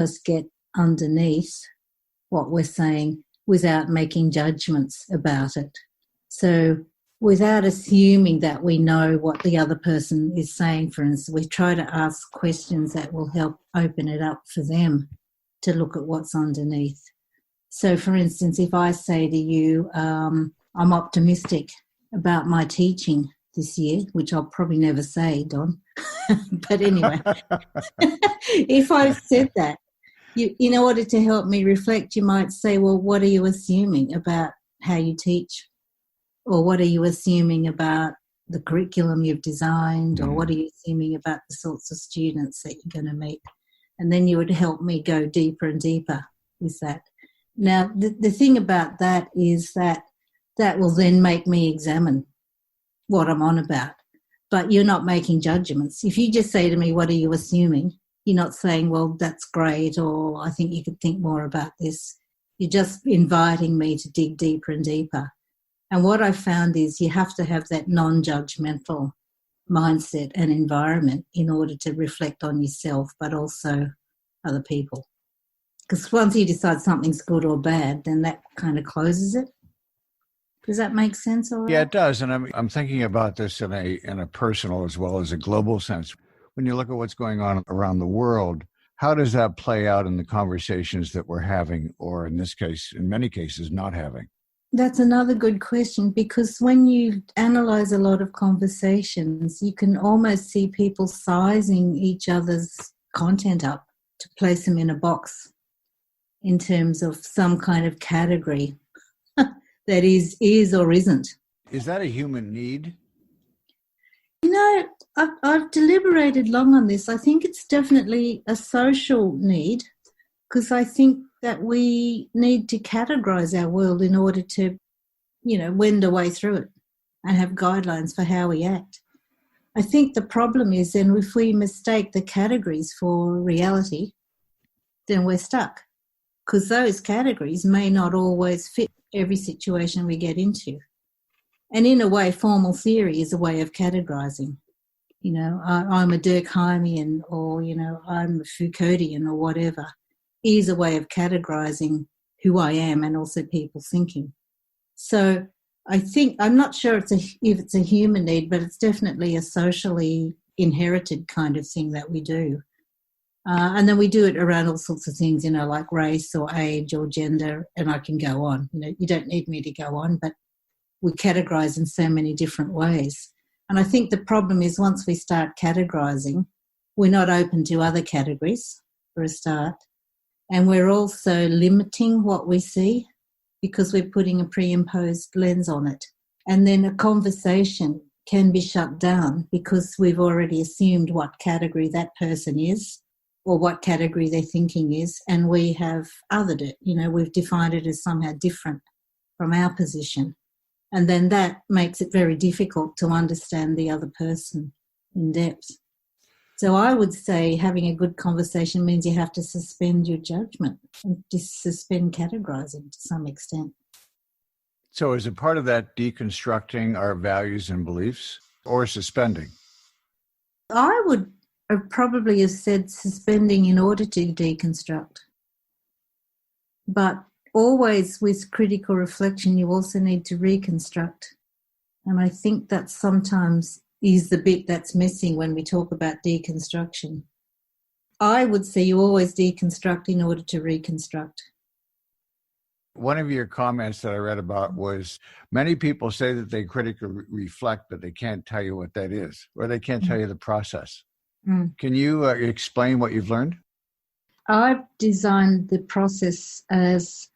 us get underneath what we're saying without making judgments about it. So without assuming that we know what the other person is saying, for instance, we try to ask questions that will help open it up for them to look at what's underneath. So, for instance, if I say to you, I'm optimistic about my teaching this year, which I'll probably never say, Don. But anyway, if I've said that, in order to help me reflect, you might say, well, what are you assuming about how you teach? Or what are you assuming about the curriculum you've designed? Or what are you assuming about the sorts of students that you're going to meet? And then you would help me go deeper and deeper with that. Now, the thing about that is that will then make me examine what I'm on about. But you're not making judgments. If you just say to me, what are you assuming? You're not saying, well, that's great, or I think you could think more about this. You're just inviting me to dig deeper and deeper. And what I found is you have to have that non-judgmental mindset and environment in order to reflect on yourself, but also other people. Because once you decide something's good or bad, then that kind of closes it. Does that make sense? All right? Yeah, it does. And I'm thinking about this in a personal as well as a global sense. When you look at what's going on around the world, how does that play out in the conversations that we're having, or in this case, in many cases, not having? That's another good question, because when you analyse a lot of conversations, you can almost see people sizing each other's content up to place them in a box in terms of some kind of category that is or isn't. Is that a human need? You know, I've deliberated long on this. I think it's definitely a social need, because I think that we need to categorise our world in order to, wend our way through it and have guidelines for how we act. I think the problem is then if we mistake the categories for reality, then we're stuck, because those categories may not always fit every situation we get into. And in a way, formal theory is a way of categorising. I'm a Durkheimian, or, I'm a Foucauldian or whatever, is a way of categorising who I am and also people thinking. So I think, I'm not sure if it's a human need, but it's definitely a socially inherited kind of thing that we do. And then we do it around all sorts of things, like race or age or gender, and I can go on. You don't need me to go on, but we categorise in so many different ways. And I think the problem is once we start categorising, we're not open to other categories, for a start. And we're also limiting what we see because we're putting a pre-imposed lens on it. And then a conversation can be shut down because we've already assumed what category that person is or what category their thinking is, and we have othered it. We've defined it as somehow different from our position. And then that makes it very difficult to understand the other person in depth. So I would say having a good conversation means you have to suspend your judgment and suspend categorising to some extent. So is it part of that deconstructing our values and beliefs, or suspending? I would probably have said suspending in order to deconstruct. But always with critical reflection, you also need to reconstruct. And I think that sometimes is the bit that's missing when we talk about deconstruction. I would say you always deconstruct in order to reconstruct. One of your comments that I read about was many people say that they critically reflect, but they can't tell you what that is, or they can't tell you the process. Can you explain what you've learned? I've designed the process as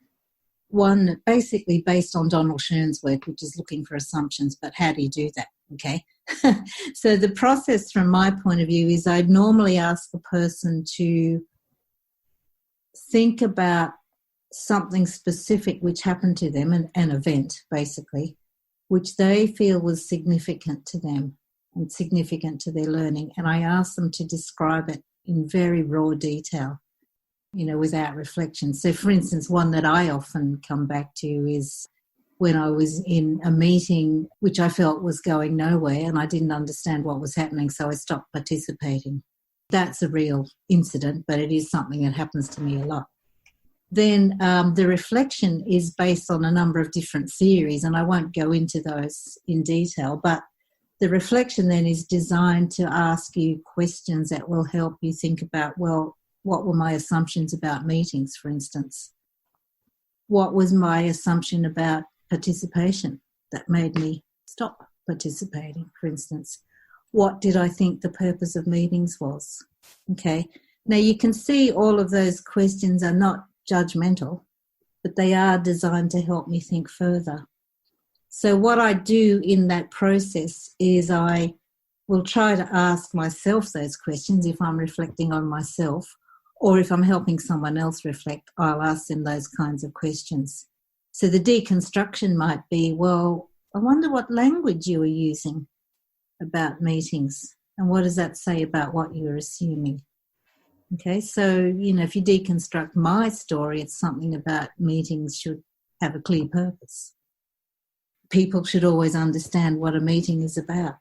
one basically based on Donald Schoen's work, which is looking for assumptions, but how do you do that? Okay. So the process from my point of view is I'd normally ask the person to think about something specific which happened to them, an event basically, which they feel was significant to them and significant to their learning. And I ask them to describe it in very raw detail, without reflection. So for instance, one that I often come back to is when I was in a meeting which I felt was going nowhere and I didn't understand what was happening, so I stopped participating. that's a real incident, but it is something that happens to me a lot. Then the reflection is based on a number of different theories, and I won't go into those in detail, but the reflection then is designed to ask you questions that will help you think about, well, what were my assumptions about meetings, for instance? What was my assumption about participation that made me stop participating, for instance? What did I think the purpose of meetings was? Okay. Now you can see all of those questions are not judgmental, but they are designed to help me think further. So what I do in that process is I will try to ask myself those questions if I'm reflecting on myself, or if I'm helping someone else reflect, I'll ask them those kinds of questions. So the deconstruction might be, well, I wonder what language you were using about meetings, and what does that say about what you're assuming? Okay, so, if you deconstruct my story, it's something about meetings should have a clear purpose. People should always understand what a meeting is about.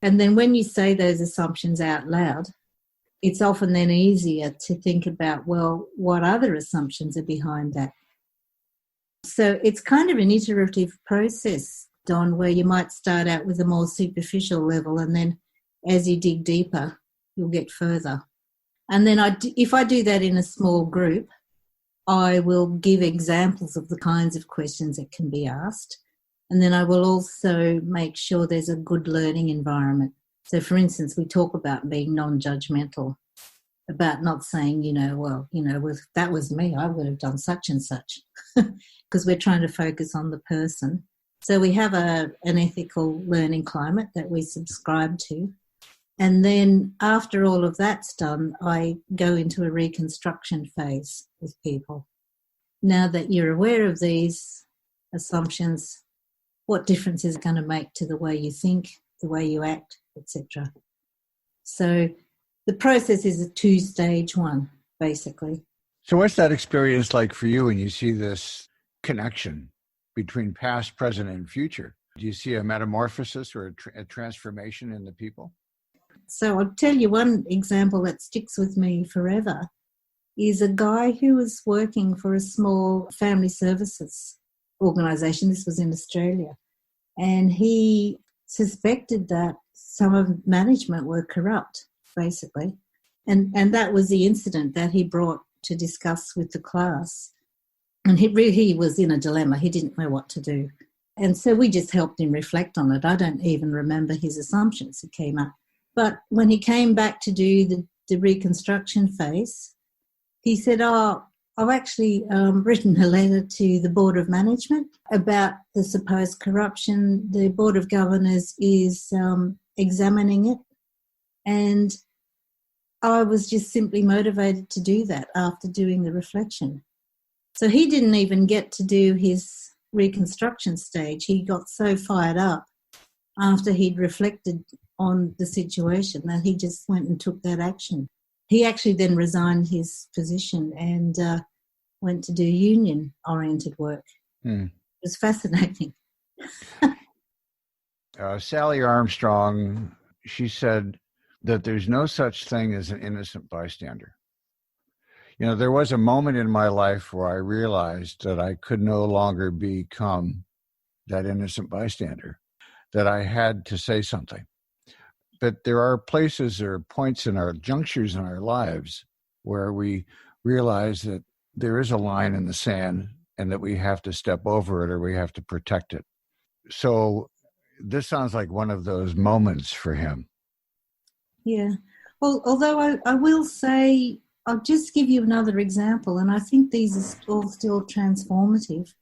And then when you say those assumptions out loud, it's often then easier to think about, well, what other assumptions are behind that? So it's kind of an iterative process, Don, where you might start out with a more superficial level, and then as you dig deeper, you'll get further. And then if I do that in a small group, I will give examples of the kinds of questions that can be asked. And then I will also make sure there's a good learning environment. So, for instance, we talk about being non-judgmental, about not saying, if that was me, I would have done such and such, because we're trying to focus on the person. So we have an ethical learning climate that we subscribe to. And then after all of that's done, I go into a reconstruction phase with people. Now that you're aware of these assumptions, what difference is it going to make to the way you think, the way you act, etc.? So the process is a two-stage one, basically. So what's that experience like for you when you see this connection between past, present, and future? Do you see a metamorphosis or a transformation in the people? So I'll tell you one example that sticks with me forever is a guy who was working for a small family services organisation. This was in Australia. And he suspected that some of management were corrupt, basically. And that was the incident that he brought to discuss with the class. And he was in a dilemma. He didn't know what to do. And so we just helped him reflect on it. I don't even remember his assumptions that came up. But when he came back to do the reconstruction phase, he said, I've actually written a letter to the Board of Management about the supposed corruption. The Board of Governors is examining it. And I was just simply motivated to do that after doing the reflection. So he didn't even get to do his reconstruction stage. He got so fired up after he'd reflected on the situation that he just went and took that action. He actually then resigned his position and went to do union-oriented work. It was fascinating. Sally Armstrong, she said that there's no such thing as an innocent bystander. There was a moment in my life where I realized that I could no longer become that innocent bystander, that I had to say something. But there are places or points in our junctures in our lives where we realize that there is a line in the sand and that we have to step over it or we have to protect it. So this sounds like one of those moments for him. Yeah. Well, although I will say, I'll just give you another example, and I think these are all still transformative.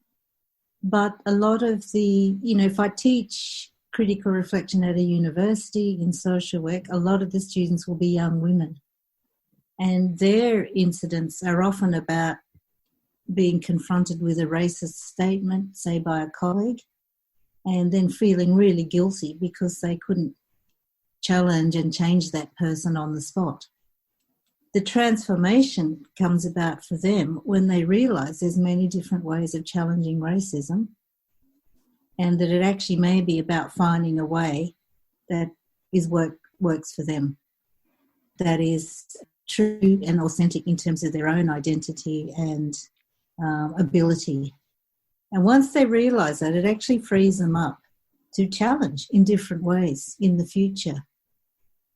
But a lot of if I teach critical reflection at a university in social work, a lot of the students will be young women. And their incidents are often about being confronted with a racist statement, say by a colleague, and then feeling really guilty because they couldn't challenge and change that person on the spot. The transformation comes about for them when they realise there's many different ways of challenging racism, and that it actually may be about finding a way that works for them. that is true and authentic in terms of their own identity and ability. And once they realise that, it actually frees them up to challenge in different ways in the future.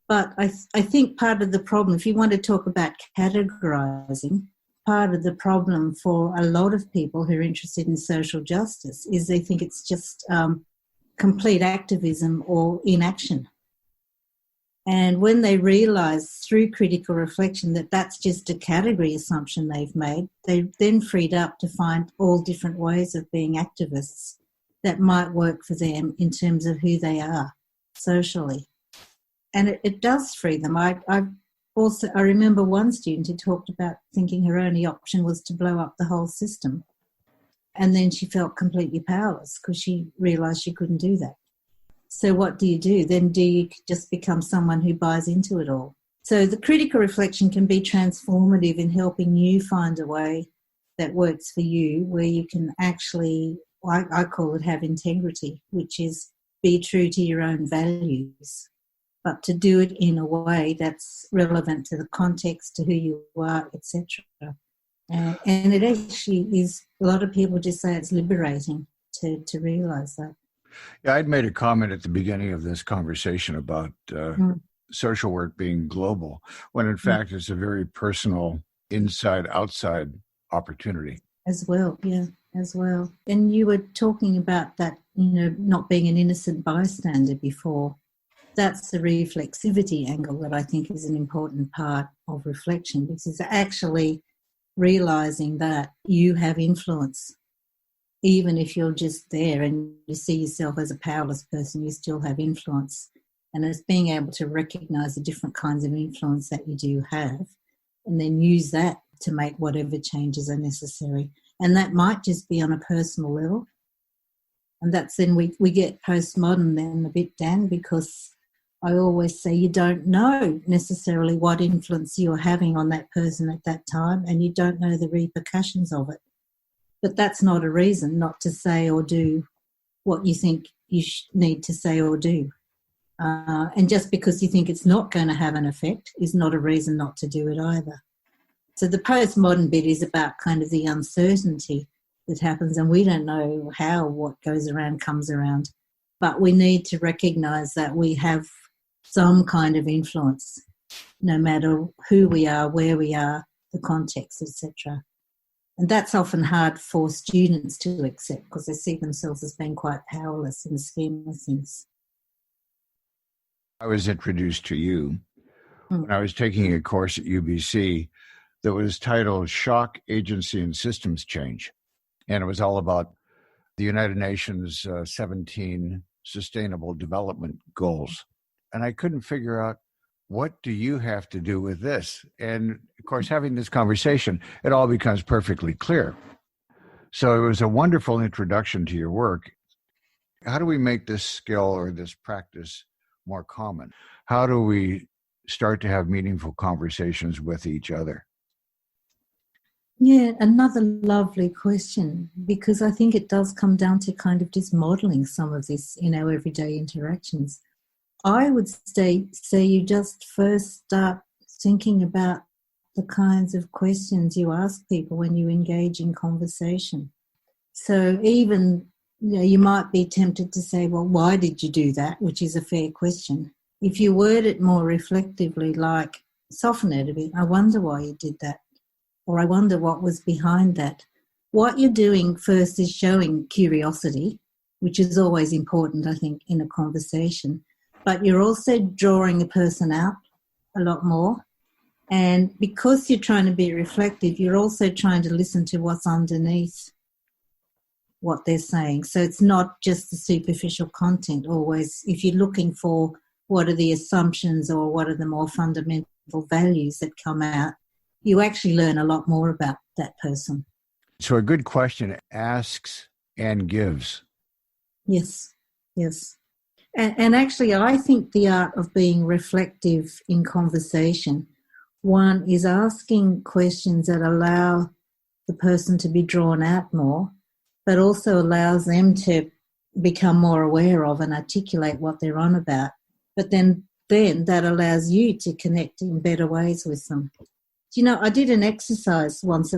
But I think part of the problem, if you want to talk about categorising, part of the problem for a lot of people who are interested in social justice is they think it's just complete activism or inaction. And when they realise through critical reflection that that's just a category assumption they've made, they're then freed up to find all different ways of being activists that might work for them in terms of who they are socially. And it does free them. I remember one student who talked about thinking her only option was to blow up the whole system. And then she felt completely powerless because she realised she couldn't do that. So what do you do? Then do you just become someone who buys into it all? So the critical reflection can be transformative in helping you find a way that works for you, where you can actually, I call it, have integrity, which is be true to your own values, but to do it in a way that's relevant to the context, to who you are, etc. And it actually is, a lot of people just say it's liberating to realise that. Yeah, I'd made a comment at the beginning of this conversation about social work being global, when in fact it's a very personal inside-outside opportunity. As well, yeah, as well. And you were talking about that, not being an innocent bystander before. That's the reflexivity angle that I think is an important part of reflection, because it's actually realising that you have influence. Even if you're just there and you see yourself as a powerless person, you still have influence. And it's being able to recognise the different kinds of influence that you do have and then use that to make whatever changes are necessary. And that might just be on a personal level. And that's then we get postmodern then a bit, Dan, because I always say you don't know necessarily what influence you're having on that person at that time, and you don't know the repercussions of it. But that's not a reason not to say or do what you think you need to say or do. And just because you think it's not going to have an effect is not a reason not to do it either. So the postmodern bit is about kind of the uncertainty that happens, and we don't know how what goes around comes around. But we need to recognise that we have some kind of influence, no matter who we are, where we are, the context, etc. And that's often hard for students to accept because they see themselves as being quite powerless in the scheme of things. I was introduced to you when I was taking a course at UBC that was titled Shock, Agency, and Systems Change. And it was all about the United Nations 17 Sustainable Development Goals. And I couldn't figure out, what do you have to do with this? And of course, having this conversation, it all becomes perfectly clear. So it was a wonderful introduction to your work. How do we make this skill or this practice more common? How do we start to have meaningful conversations with each other? Yeah, another lovely question, because I think it does come down to kind of just modelling some of this in our everyday interactions. I would say you just first start thinking about the kinds of questions you ask people when you engage in conversation. So even, you might be tempted to say, well, why did you do that? Which is a fair question. If you word it more reflectively, like soften it a bit, I wonder why you did that, or I wonder what was behind that. What you're doing first is showing curiosity, which is always important, I think, in a conversation. But you're also drawing a person out a lot more. And because you're trying to be reflective, you're also trying to listen to what's underneath what they're saying. So it's not just the superficial content always. If you're looking for what are the assumptions or what are the more fundamental values that come out, you actually learn a lot more about that person. So a good question asks and gives. Yes. And actually, I think the art of being reflective in conversation, one is asking questions that allow the person to be drawn out more, but also allows them to become more aware of and articulate what they're on about. But then then that allows you to connect in better ways with them. You know, I did an exercise once